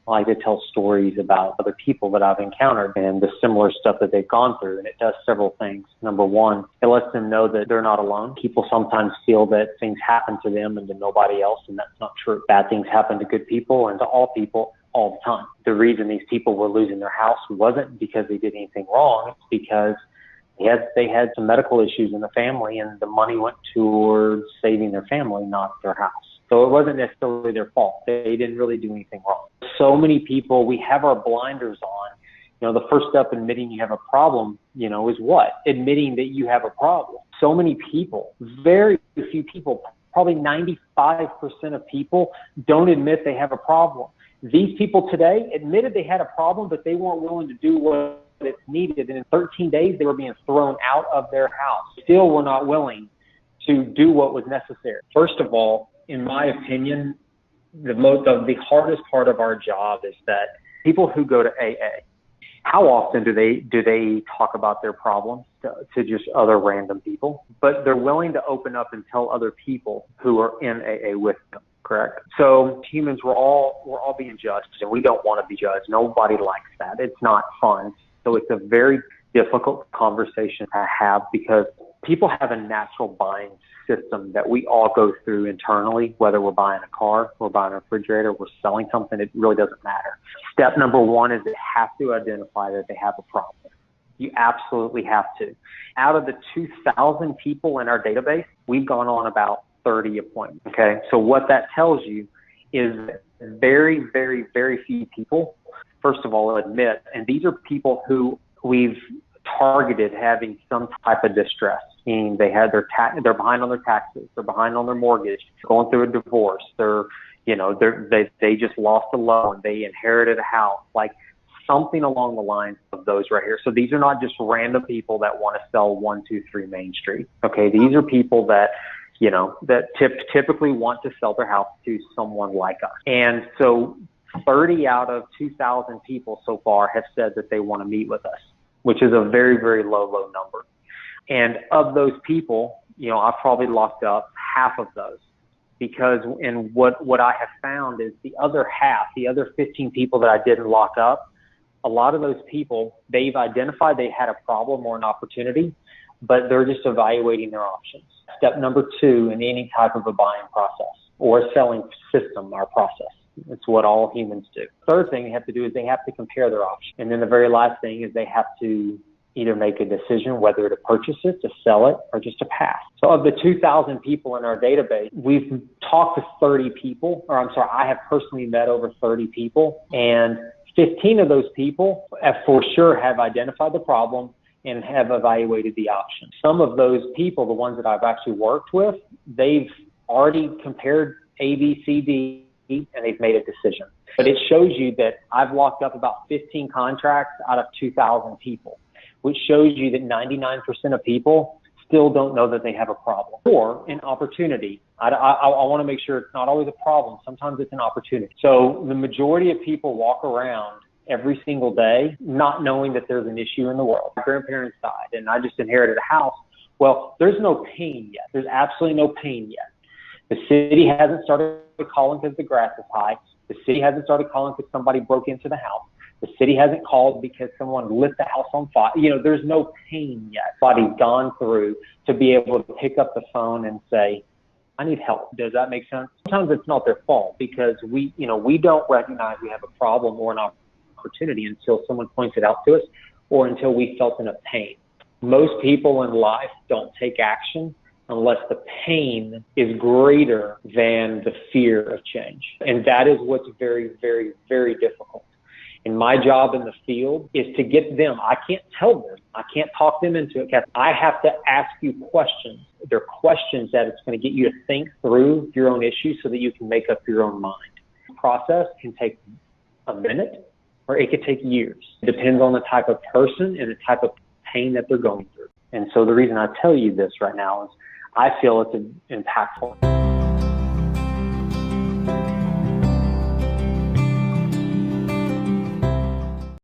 I like to tell stories about other people that I've encountered and the similar stuff that they've gone through. And it does several things. Number one, it lets them know that they're not alone. People sometimes feel that things happen to them and to nobody else, and that's not true. Bad things happen to good people and to all people all the time. The reason these people were losing their house wasn't because they did anything wrong. It's because they had some medical issues in the family, and the money went towards saving their family, not their house. So it wasn't necessarily their fault. They didn't really do anything wrong. So many people, we have our blinders on. The first step in admitting you have a problem, is what? Admitting that you have a problem. So many people, very few people, probably 95% of people don't admit they have a problem. These people today admitted they had a problem, but they weren't willing to do what it's needed. And in 13 days, they were being thrown out of their house. Still were not willing to do what was necessary. First of all, in my opinion, the hardest part of our job is that people who go to AA, how often do they talk about their problems to just other random people? But they're willing to open up and tell other people who are in AA with them, correct? So humans, we're all being judged, and we don't want to be judged. Nobody likes that. It's not fun. So it's a very difficult conversation to have because people have a natural buying system that we all go through internally, whether we're buying a car, we're buying a refrigerator, we're selling something, it really doesn't matter. Step number one is they have to identify that they have a problem. You absolutely have to. Out of the 2,000 people in our database, we've gone on about 30 appointments. Okay. So what that tells you is very, very, very few people, first of all, admit, and these are people who we've targeted having some type of distress, meaning they're behind on their taxes, they're behind on their mortgage, going through a divorce, they just lost a loan, they inherited a house, like something along the lines of those right here. So these are not just random people that want to sell 123 Main Street. Okay, these are people that typically want to sell their house to someone like us. And so 30 out of 2,000 people so far have said that they want to meet with us, which is a very, very low number. And of those people, I've probably locked up half of those because, and what I have found is the other half, the other 15 people that I didn't lock up, a lot of those people, they've identified they had a problem or an opportunity, but they're just evaluating their options. Step number two in any type of a buying process or a selling system or process. It's what all humans do. Third thing they have to do is they have to compare their options. And then the very last thing is they have to either make a decision whether to purchase it, to sell it, or just to pass. So of the 2,000 people in our database, we've talked to 30 people, I have personally met over 30 people, and 15 of those people for sure have identified the problem and have evaluated the options. Some of those people, the ones that I've actually worked with, they've already compared A, B, C, D, and they've made a decision. But it shows you that I've locked up about 15 contracts out of 2,000 people, which shows you that 99% of people still don't know that they have a problem or an opportunity. I want to make sure it's not always a problem. Sometimes it's an opportunity. So the majority of people walk around every single day not knowing that there's an issue in the world. My grandparents died and I just inherited a house. Well, there's no pain yet. There's absolutely no pain yet. The city hasn't started calling because the grass is high. The city hasn't started calling because somebody broke into the house. The city hasn't called because someone lit the house on fire. There's no pain yet. Somebody's gone through to be able to pick up the phone and say, I need help. Does that make sense? Sometimes it's not their fault because we don't recognize we have a problem or an opportunity until someone points it out to us or until we felt enough pain. Most people in life don't take action unless the pain is greater than the fear of change. And that is what's very, very, very difficult. And my job in the field is to get them. I can't tell them. I can't talk them into it. I have to ask you questions. They're questions that it's going to get you to think through your own issues so that you can make up your own mind. The process can take a minute or it could take years. It depends on the type of person and the type of pain that they're going through. And so the reason I tell you this right now is I feel it's impactful.